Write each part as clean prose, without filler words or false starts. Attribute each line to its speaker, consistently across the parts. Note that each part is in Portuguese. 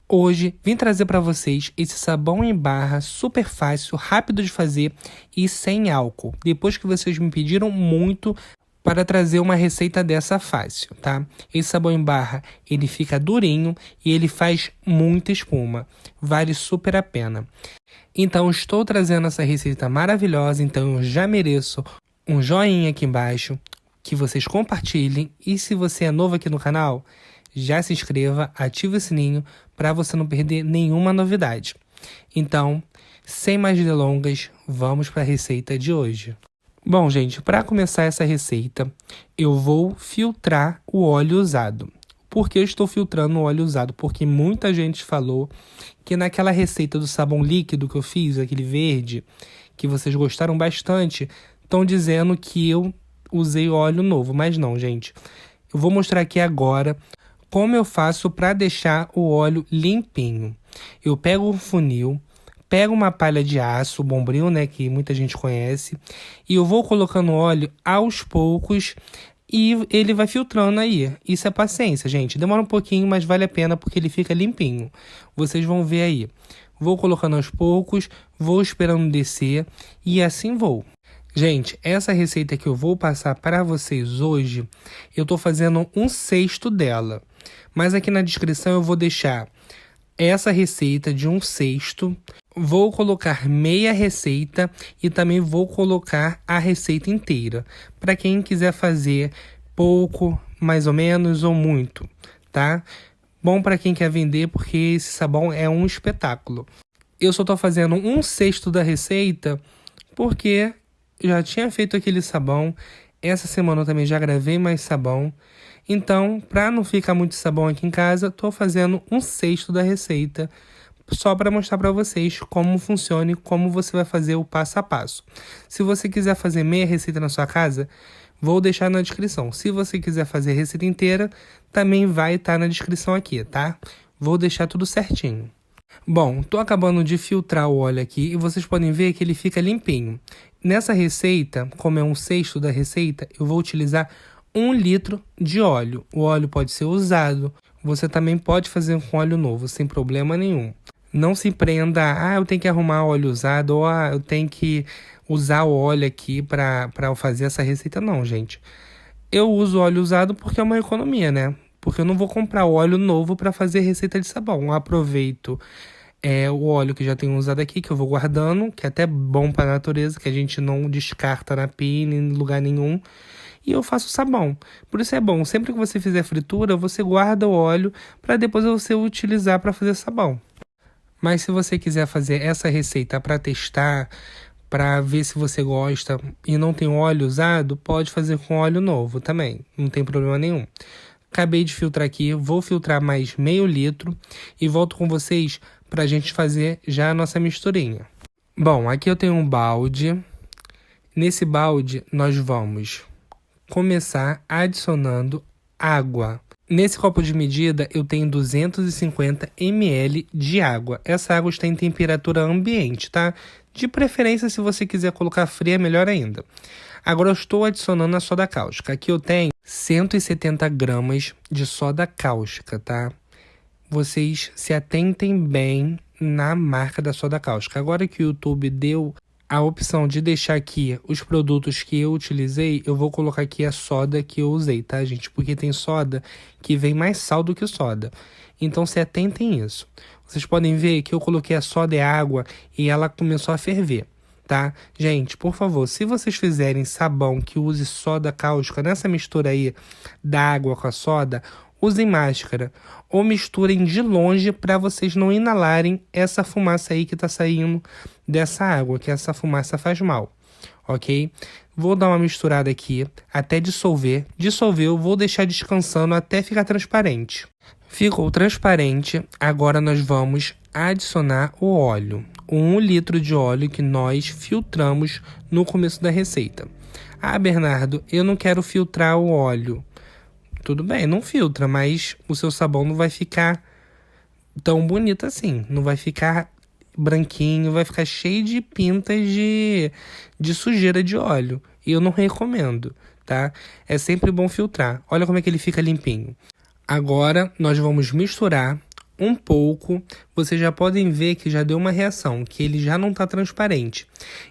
Speaker 1: Hoje vim trazer para vocês esse sabão em barra super fácil, rápido de fazer e sem álcool. Depois que vocês me pediram muito para trazer uma receita dessa fácil, tá? Esse sabão em barra, ele fica durinho e ele faz muita espuma. Vale super a pena. Então estou trazendo essa receita maravilhosa, então eu já mereço um joinha aqui embaixo, que vocês compartilhem e se você é novo aqui no canal, já se inscreva, ative o sininho para você não perder nenhuma novidade. Então, sem mais delongas, vamos para a receita de hoje. Bom, gente, para começar essa receita, eu vou filtrar o óleo usado. Por que eu estou filtrando o óleo usado? Porque muita gente falou que naquela receita do sabão líquido que eu fiz, aquele verde, que vocês gostaram bastante, estão dizendo que eu usei óleo novo, mas não, gente. Eu vou mostrar aqui agora como eu faço para deixar o óleo limpinho. Eu pego um funil, pego uma palha de aço, bombril, né, que muita gente conhece, e eu vou colocando óleo aos poucos e ele vai filtrando aí. Isso é paciência, gente. Demora um pouquinho, mas vale a pena porque ele fica limpinho. Vocês vão ver aí. Vou colocando aos poucos, vou esperando descer e assim vou. Gente, essa receita que eu vou passar para vocês hoje, eu estou fazendo 1/6 dela. Mas aqui na descrição eu vou deixar essa receita de 1/6. Vou colocar meia receita e também vou colocar a receita inteira. Para quem quiser fazer pouco, mais ou menos ou muito, tá? Bom para quem quer vender porque esse sabão é um espetáculo. Eu só estou fazendo 1/6 da receita porque já tinha feito aquele sabão. Essa semana eu também já gravei mais sabão. Então, para não ficar muito sabão aqui em casa, estou fazendo 1/6 da receita. Só para mostrar para vocês como funciona e como você vai fazer o passo a passo. Se você quiser fazer meia receita na sua casa, vou deixar na descrição. Se você quiser fazer a receita inteira, também vai estar na descrição aqui, tá? Vou deixar tudo certinho. Bom, tô acabando de filtrar o óleo aqui e vocês podem ver que ele fica limpinho. Nessa receita, como é 1/6 da receita, eu vou utilizar 1 litro de óleo. O óleo pode ser usado, você também pode fazer com óleo novo, sem problema nenhum. Não se prenda, eu tenho que arrumar óleo usado, ou eu tenho que usar o óleo aqui para fazer essa receita. Não, gente. Eu uso óleo usado porque é uma economia, né? Porque eu não vou comprar óleo novo para fazer receita de sabão. Eu aproveito o óleo que já tenho usado aqui, que eu vou guardando, que é até bom para a natureza, que a gente não descarta na pia em lugar nenhum. E eu faço sabão. Por isso é bom, sempre que você fizer fritura, você guarda o óleo para depois você utilizar para fazer sabão. Mas se você quiser fazer essa receita para testar, para ver se você gosta e não tem óleo usado, pode fazer com óleo novo também, não tem problema nenhum. Acabei de filtrar aqui, vou filtrar mais meio litro e volto com vocês para a gente fazer já a nossa misturinha. Bom, aqui eu tenho um balde. Nesse balde nós vamos começar adicionando água. Nesse copo de medida eu tenho 250 ml de água. Essa água está em temperatura ambiente, tá? De preferência, se você quiser colocar fria, melhor ainda. Agora eu estou adicionando a soda cáustica. Aqui eu tenho 170 gramas de soda cáustica, tá? Vocês se atentem bem na marca da soda cáustica. Agora que o YouTube deu a opção de deixar aqui os produtos que eu utilizei, eu vou colocar aqui a soda que eu usei, tá, gente? Porque tem soda que vem mais sal do que soda. Então, se atentem nisso. Vocês podem ver que eu coloquei a soda e a água e ela começou a ferver, tá? Gente, por favor, se vocês fizerem sabão que use soda cáustica nessa mistura aí da água com a soda, usem máscara ou misturem de longe para vocês não inalarem essa fumaça aí que está saindo dessa água, que essa fumaça faz mal, ok? Vou dar uma misturada aqui até dissolver. Dissolveu, vou deixar descansando até ficar transparente. Ficou transparente, agora nós vamos adicionar o óleo. 1 litro de óleo que nós filtramos no começo da receita. Bernardo, eu não quero filtrar o óleo. Tudo bem, não filtra, mas o seu sabão não vai ficar tão bonito assim. Não vai ficar branquinho, vai ficar cheio de pintas de sujeira de óleo. E eu não recomendo, tá? É sempre bom filtrar. Olha como é que ele fica limpinho. Agora, nós vamos misturar um pouco, vocês já podem ver que já deu uma reação, que ele já não está transparente.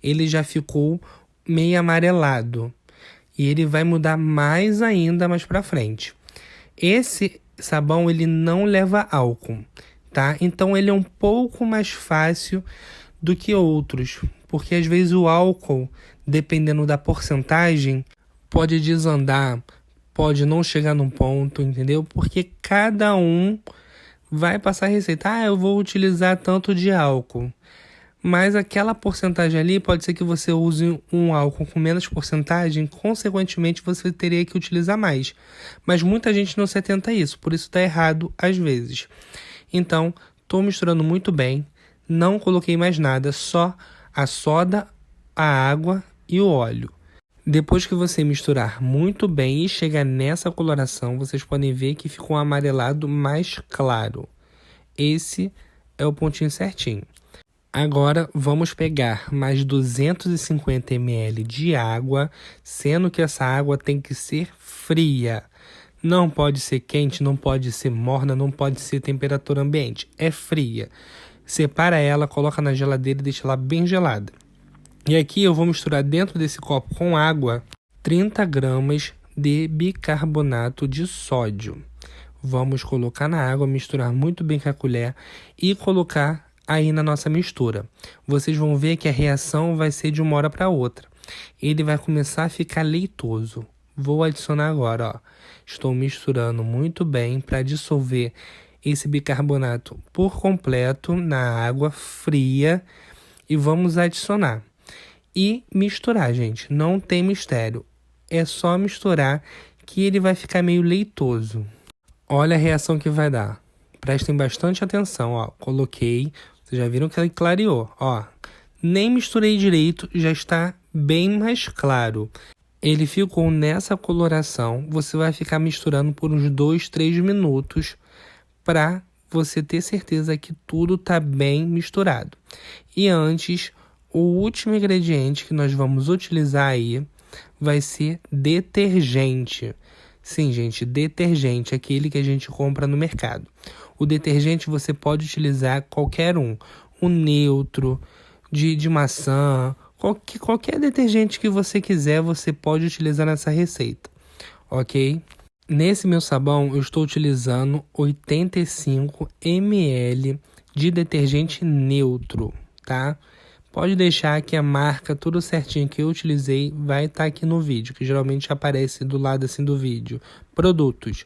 Speaker 1: Ele já ficou meio amarelado. E ele vai mudar mais ainda mais para frente. Esse sabão, ele não leva álcool, tá? Então, ele é um pouco mais fácil do que outros. Porque, às vezes, o álcool, dependendo da porcentagem, pode desandar, pode não chegar num ponto, entendeu? Porque cada um vai passar a receita. Ah, eu vou utilizar tanto de álcool. Mas aquela porcentagem ali, pode ser que você use um álcool com menos porcentagem, consequentemente você teria que utilizar mais. Mas muita gente não se atenta a isso, por isso está errado às vezes. Então, estou misturando muito bem, não coloquei mais nada, só a soda, a água e o óleo. Depois que você misturar muito bem e chegar nessa coloração, vocês podem ver que ficou um amarelado mais claro. Esse é o pontinho certinho. Agora vamos pegar mais 250 ml de água, sendo que essa água tem que ser fria. Não pode ser quente, não pode ser morna, não pode ser temperatura ambiente. É fria. Separa ela, coloca na geladeira e deixa ela bem gelada. E aqui eu vou misturar dentro desse copo com água 30 gramas de bicarbonato de sódio. Vamos colocar na água, misturar muito bem com a colher e colocar aí na nossa mistura. Vocês vão ver que a reação vai ser de uma hora para outra. Ele vai começar a ficar leitoso. Vou adicionar agora, ó. Estou misturando muito bem para dissolver esse bicarbonato por completo na água fria e vamos adicionar. E misturar, gente. Não tem mistério. É só misturar que ele vai ficar meio leitoso. Olha a reação que vai dar. Prestem bastante atenção, ó. Coloquei. Vocês já viram que ele clareou, ó. Nem misturei direito, já está bem mais claro. Ele ficou nessa coloração. Você vai ficar misturando por uns 2, 3 minutos para você ter certeza que tudo está bem misturado. E antes, o último ingrediente que nós vamos utilizar aí vai ser detergente. Sim, gente, detergente, aquele que a gente compra no mercado. O detergente você pode utilizar qualquer um. O neutro, de maçã, qualquer detergente que você quiser, você pode utilizar nessa receita, ok? Nesse meu sabão, eu estou utilizando 85 ml de detergente neutro, tá? Pode deixar que a marca, tudo certinho que eu utilizei, vai estar aqui no vídeo, que geralmente aparece do lado assim do vídeo. Produtos.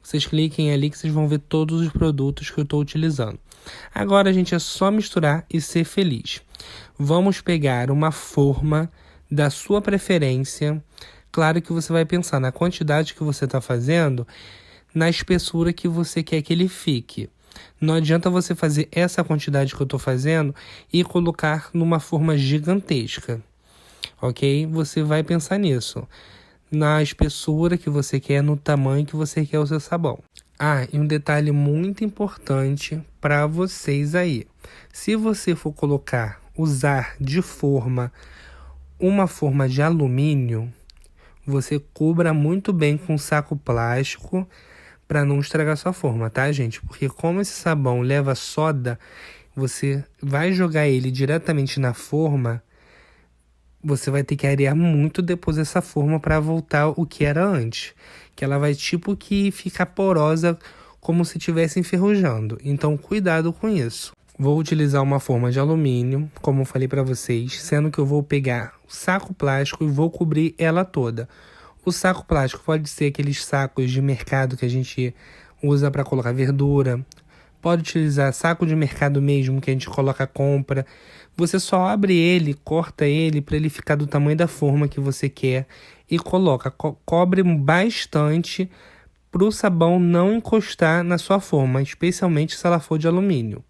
Speaker 1: Vocês cliquem ali que vocês vão ver todos os produtos que eu estou utilizando. Agora, gente, é só misturar e ser feliz. Vamos pegar uma forma da sua preferência. Claro que você vai pensar na quantidade que você está fazendo, na espessura que você quer que ele fique. Não adianta você fazer essa quantidade que eu estou fazendo e colocar numa forma gigantesca, ok? Você vai pensar nisso, na espessura que você quer, no tamanho que você quer o seu sabão. Ah, e um detalhe muito importante para vocês aí. Se você for usar de forma, uma forma de alumínio, você cubra muito bem com saco plástico para não estragar sua forma, tá, gente? Porque como esse sabão leva soda, você vai jogar ele diretamente na forma, você vai ter que arear muito depois dessa forma para voltar o que era antes. Que ela vai tipo que ficar porosa como se estivesse enferrujando. Então, cuidado com isso. Vou utilizar uma forma de alumínio, como eu falei para vocês, sendo que eu vou pegar o saco plástico e vou cobrir ela toda. O saco plástico pode ser aqueles sacos de mercado que a gente usa para colocar verdura. Pode utilizar saco de mercado mesmo que a gente coloca compra. Você só abre ele, corta ele para ele ficar do tamanho da forma que você quer e coloca. Cobre bastante para o sabão não encostar na sua forma, especialmente se ela for de alumínio,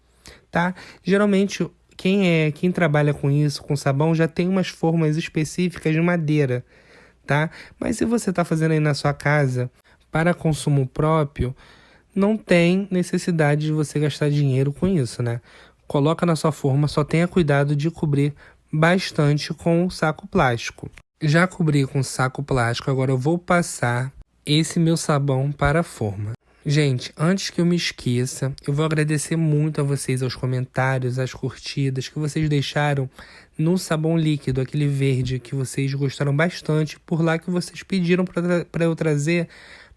Speaker 1: tá? Geralmente quem trabalha com isso, com sabão, já tem umas formas específicas de madeira, tá? Mas se você está fazendo aí na sua casa para consumo próprio, não tem necessidade de você gastar dinheiro com isso, né? Coloca na sua forma, só tenha cuidado de cobrir bastante com o saco plástico. Já cobri com saco plástico, agora eu vou passar esse meu sabão para a forma. Gente, antes que eu me esqueça, eu vou agradecer muito a vocês, aos comentários, às curtidas que vocês deixaram no sabão líquido, aquele verde que vocês gostaram bastante, por lá que vocês pediram para eu trazer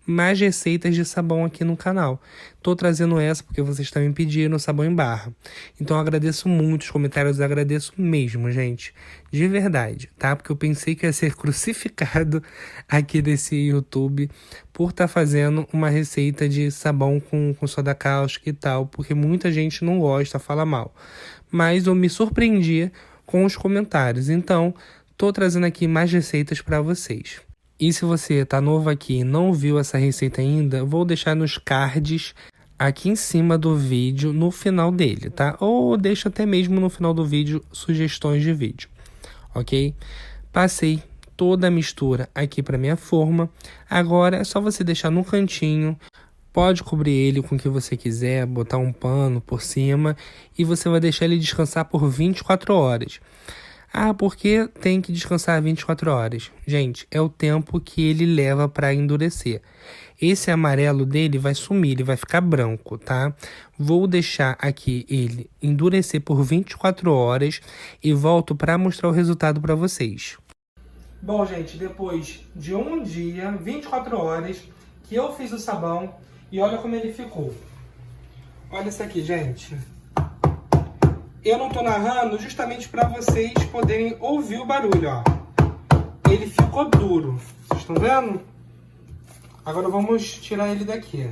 Speaker 1: mais receitas de sabão aqui no canal. Tô trazendo essa porque vocês também pediram sabão em barra. Então eu agradeço muito os comentários, eu agradeço mesmo, gente. De verdade, tá? Porque eu pensei que ia ser crucificado aqui desse YouTube por estar fazendo uma receita de sabão com soda cáustica e tal, porque muita gente não gosta, fala mal. Mas eu me surpreendi com os comentários, então tô trazendo aqui mais receitas para vocês. E se você tá novo aqui e não viu essa receita ainda, vou deixar nos cards aqui em cima do vídeo, no final dele, tá? Ou deixo até mesmo no final do vídeo sugestões de vídeo, ok? Passei toda a mistura aqui para minha forma. Agora é só você deixar no cantinho. Pode cobrir ele com o que você quiser, botar um pano por cima e você vai deixar ele descansar por 24 horas. Ah, porque tem que descansar 24 horas? Gente, é o tempo que ele leva para endurecer. Esse amarelo dele vai sumir, ele vai ficar branco, tá? Vou deixar aqui ele endurecer por 24 horas e volto para mostrar o resultado para vocês. Bom, gente, depois de um dia, 24 horas, que eu fiz o sabão e olha como ele ficou. Olha isso aqui, gente. Eu não tô narrando justamente para vocês poderem ouvir o barulho, ó. Ele ficou duro. Vocês estão vendo? Agora vamos tirar ele daqui.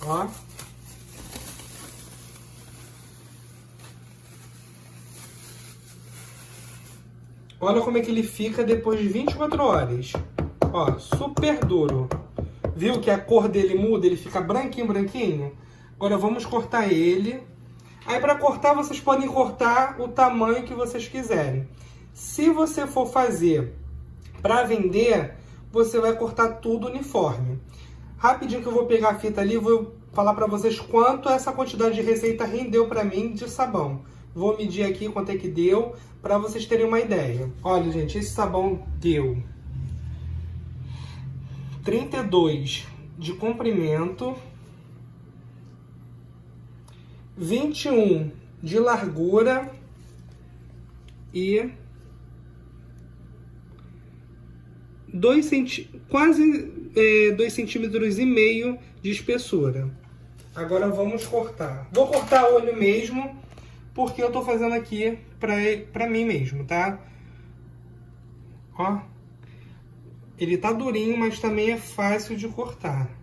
Speaker 1: Ó. Olha como é que ele fica depois de 24 horas. Ó, super duro. Viu que a cor dele muda? Ele fica branquinho, branquinho? Agora vamos cortar ele. Aí para cortar, vocês podem cortar o tamanho que vocês quiserem. Se você for fazer para vender, você vai cortar tudo uniforme. Rapidinho que eu vou pegar a fita ali, vou falar para vocês quanto essa quantidade de receita rendeu para mim de sabão. Vou medir aqui quanto é que deu, para vocês terem uma ideia. Olha, gente, esse sabão deu 32 de comprimento, 21 de largura e quase 2,5 centímetros de espessura. Agora vamos cortar. Vou cortar olho mesmo, porque eu tô fazendo aqui pra mim mesmo, tá? Ó. Ele tá durinho, mas também é fácil de cortar.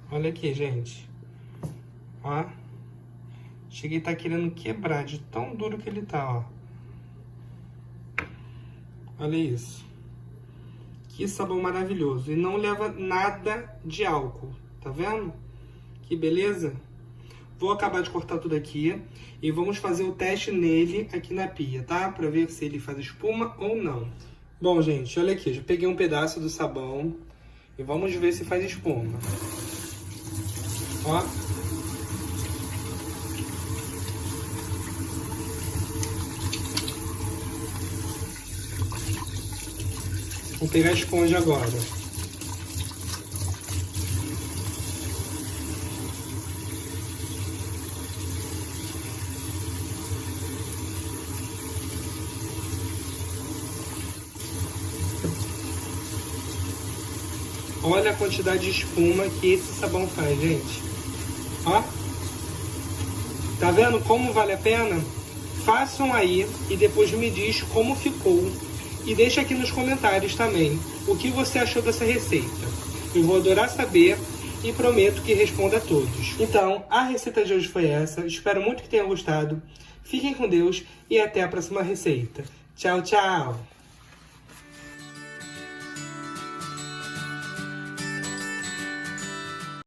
Speaker 1: Olha aqui, gente. Ó. Cheguei a tá querendo quebrar de tão duro que ele tá, ó. Olha isso. Que sabão maravilhoso. E não leva nada de álcool. Tá vendo? Que beleza? Vou acabar de cortar tudo aqui. E vamos fazer o teste nele aqui na pia, tá? Pra ver se ele faz espuma ou não. Bom, gente, olha aqui. Já peguei um pedaço do sabão. E vamos ver se faz espuma. Ó. Vou pegar a esponja agora. Olha a quantidade de espuma que esse sabão faz, gente. Ó. Tá vendo como vale a pena? Façam aí e depois me diz como ficou. E deixa aqui nos comentários também o que você achou dessa receita. Eu vou adorar saber e prometo que responda a todos. Então, a receita de hoje foi essa. Espero muito que tenha gostado. Fiquem com Deus e até a próxima receita. Tchau, tchau!